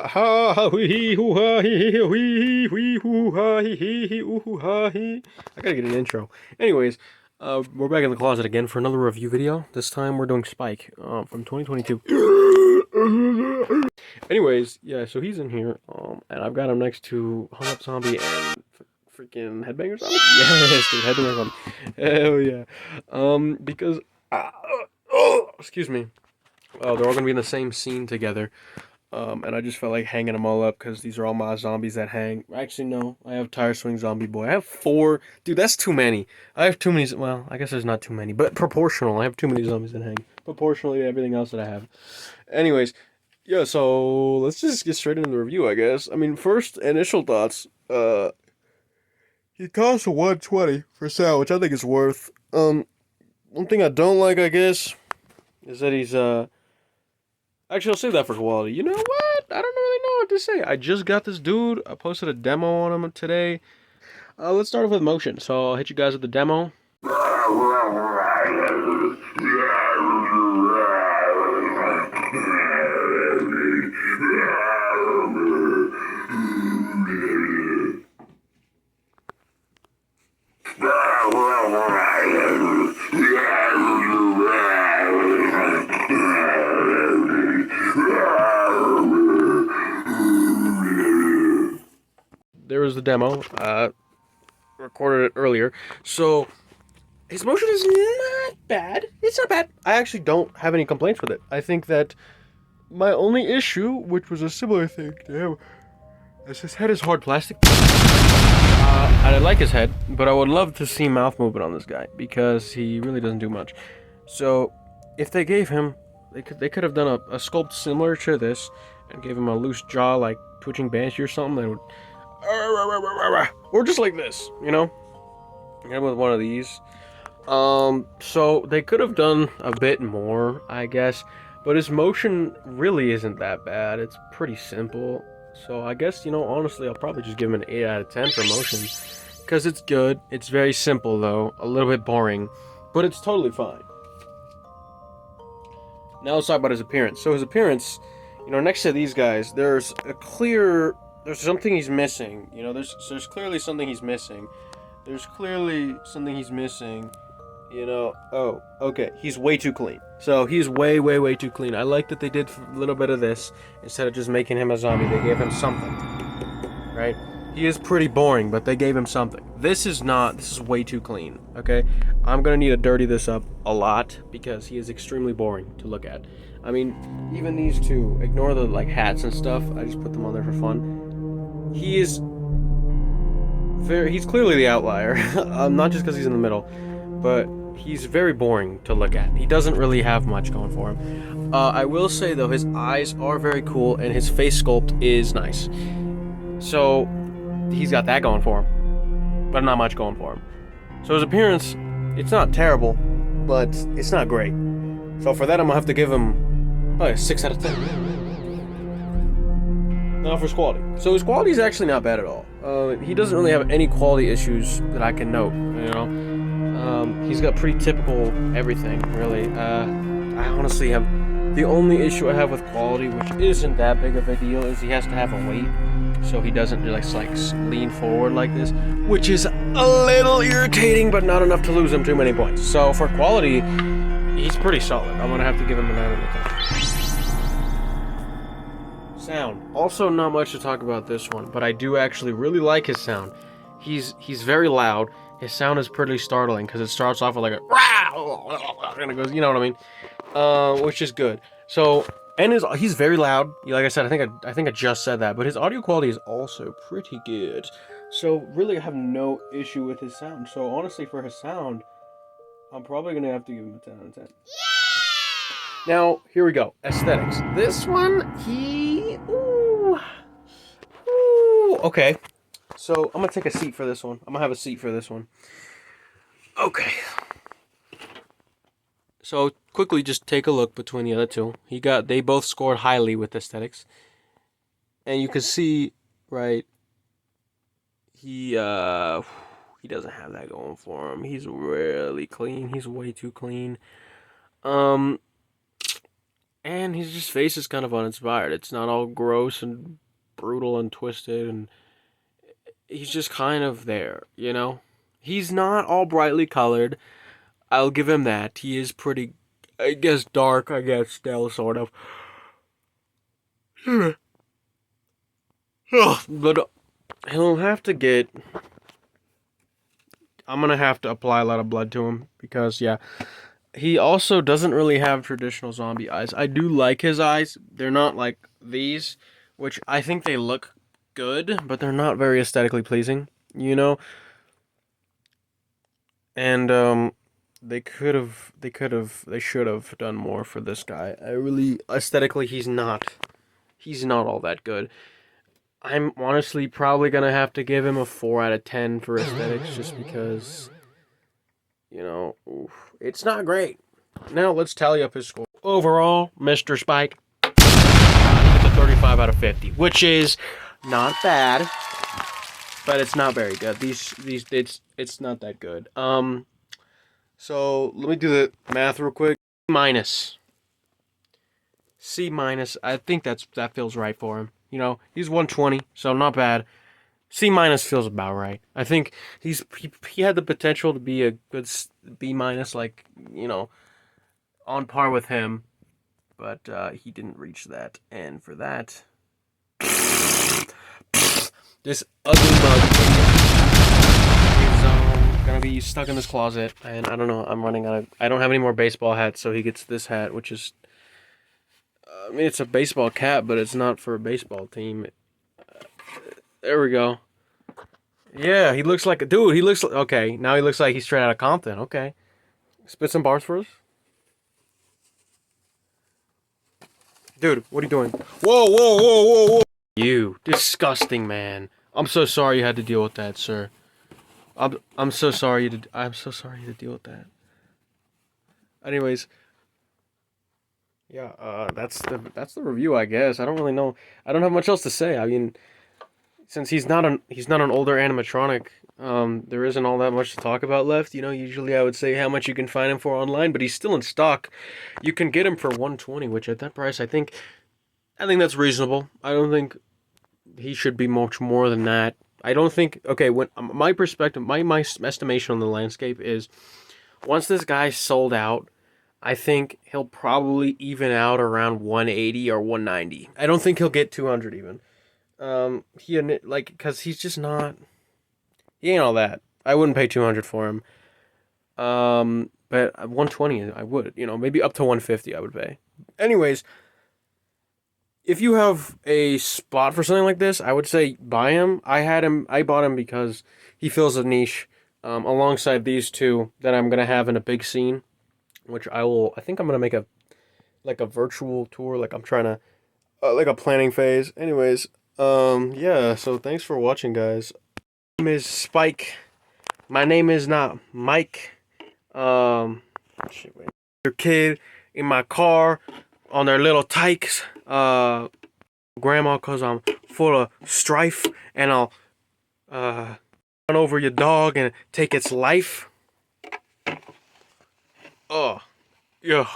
ha ha wee hoo ha hee wee hoo ha hee ooh hoo ha hee. I gotta get an intro. Anyways, we're back in the closet again for another review video. This time we're doing Spike from 2022. Anyways, yeah, so he's in here, and I've got him next to Hung Up Zombie and freaking Headbanger Zombie. Yes, dude, Headbanger Zombie. Hell yeah. Because excuse me. Oh, they're all gonna be in the same scene together. And I just felt like hanging them all up because these are all my zombies that hang. Actually, no. I have Tire Swing Zombie Boy. I have 4. Dude, that's too many. I have too many. Well, I guess there's not too many, but proportional. I have too many zombies that hang. Proportionally to everything else that I have. Anyways, yeah, so let's just get straight into the review, I guess. I mean, first, initial thoughts. He costs 120 for sale, which I think is worth. One thing I don't like, I guess, is that he's, actually, I'll save that for quality. You know what? I don't really know what to say. I just got this dude. I posted a demo on him today. Let's start off with motion. So I'll hit you guys with the demo. There was the demo. Recorded it earlier. So his motion is not bad. It's not bad. I actually don't have any complaints with it. I think that my only issue, which was a similar thing to him, is his head is hard plastic. I like his head, but I would love to see mouth movement on this guy because he really doesn't do much. So if they gave him, they could have done a sculpt similar to this and gave him a loose jaw like twitching banshee or something that would, or just like this, you know, and with one of these. So they could have done a bit more, I guess, but his motion really isn't that bad. It's pretty simple. So I guess, you know, honestly, I'll probably just give him an 8 out of 10 for motion. Because it's good. It's very simple, though. A little bit boring. But it's totally fine. Now let's talk about his appearance. So his appearance, you know, next to these guys, there's something he's missing. You know, there's clearly something he's missing. There's clearly something he's missing. You know, oh, okay, he's way too clean. So he's way, way, way too clean. I like that they did a little bit of this. Instead of just making him a zombie, they gave him something. Right? He is pretty boring, but they gave him something. This is way too clean, okay? I'm gonna need to dirty this up a lot, because he is extremely boring to look at. I mean, even these two, ignore the, like, hats and stuff. I just put them on there for fun. He's clearly the outlier. Not just because he's in the middle, but he's very boring to look at. He doesn't really have much going for him. I will say, though, his eyes are very cool, and his face sculpt is nice. So, he's got that going for him, but not much going for him. So his appearance, it's not terrible, but it's not great. So for that, I'm gonna have to give him probably a 6 out of 10. Now for his quality. So his quality is actually not bad at all. He doesn't really have any quality issues that I can note, you know. He's got pretty typical everything, really. I honestly have, the only issue I have with quality, which isn't that big of a deal, is he has to have a weight. So he doesn't just like lean forward like this, which is a little irritating, but not enough to lose him too many points. So for quality, he's pretty solid. I'm gonna have to give him a 9 out of 10. Sound. Also not much to talk about this one, but I do actually really like his sound. He's very loud. His sound is pretty startling because it starts off with like a and it goes, you know what I mean? Which is good. So. And he's very loud. Like I said, I think I just said that, but his audio quality is also pretty good. So really, I have no issue with his sound. So honestly, for his sound, I'm probably gonna have to give him a 10 out of 10. Yeah! Now here we go. Aesthetics. This one, okay. So I'm gonna take a seat for this one. I'm gonna have a seat for this one. Okay. So quickly, just take a look between the other two. They both scored highly with aesthetics, and you can see, right? He doesn't have that going for him. He's really clean. He's way too clean. And his just face is kind of uninspired. It's not all gross and brutal and twisted, and he's just kind of there, you know? He's not all brightly colored. I'll give him that. He is pretty, I guess, dark, I guess, still, sort of. But he'll have to get. I'm gonna have to apply a lot of blood to him because, yeah. He also doesn't really have traditional zombie eyes. I do like his eyes. They're not like these, which I think they look good, but they're not very aesthetically pleasing, you know? And they should have done more for this guy. I really aesthetically he's not all that good. I'm honestly probably gonna have to give him a 4 out of 10 for aesthetics just because, it's not great. Now let's tally up his score. Overall, Mr. Spike, it's a 35 out of 50, which is not bad, but it's not very good. It's not that good. So let me do the math real quick. Minus. C minus. I think that feels right for him. He's 120, so not bad. C minus feels about right. I think he had the potential to be a good B minus, like, on par with him, but he didn't reach that. And for that, this ugly mug is gonna be stuck in this closet. And I don't know. I'm running out of. I don't have any more baseball hats, so he gets this hat, which is. I mean, it's a baseball cap, but it's not for a baseball team. There we go. Yeah, he looks like a dude. He looks like, okay. Now he looks like he's straight out of Compton. Okay, spit some bars for us, dude. What are you doing? Whoa, whoa, whoa, whoa, whoa! You disgusting man. I'm so sorry you had to deal with that, sir. I'm so sorry I'm so sorry you had to deal with that. Anyways, yeah, that's the review, I guess. I don't really know. I don't have much else to say. I mean, since he's not an older animatronic, there isn't all that much to talk about left. Usually I would say how much you can find him for online, but he's still in stock. You can get him for 120, which at that price, I think that's reasonable. I don't think he should be much more than that. I don't think. Okay, when my perspective, my estimation on the landscape is, once this guy's sold out, I think he'll probably even out around 180 or 190. I don't think he'll get 200 even. Because he's just not. He ain't all that. I wouldn't pay 200 for him. But 120 I would. Maybe up to 150 I would pay. Anyways, if you have a spot for something like this, I would say buy him. I bought him because he fills a niche, alongside these two that I'm gonna have in a big scene, which I think I'm gonna make a virtual tour, like I'm trying to, like a planning phase. Anyways, yeah. So thanks for watching, guys. My name is Spike. My name is not Mike. Shit, wait. Your kid in my car on their little tykes. Grandma, cause I'm full of strife, and I'll run over your dog and take its life. Oh, yeah.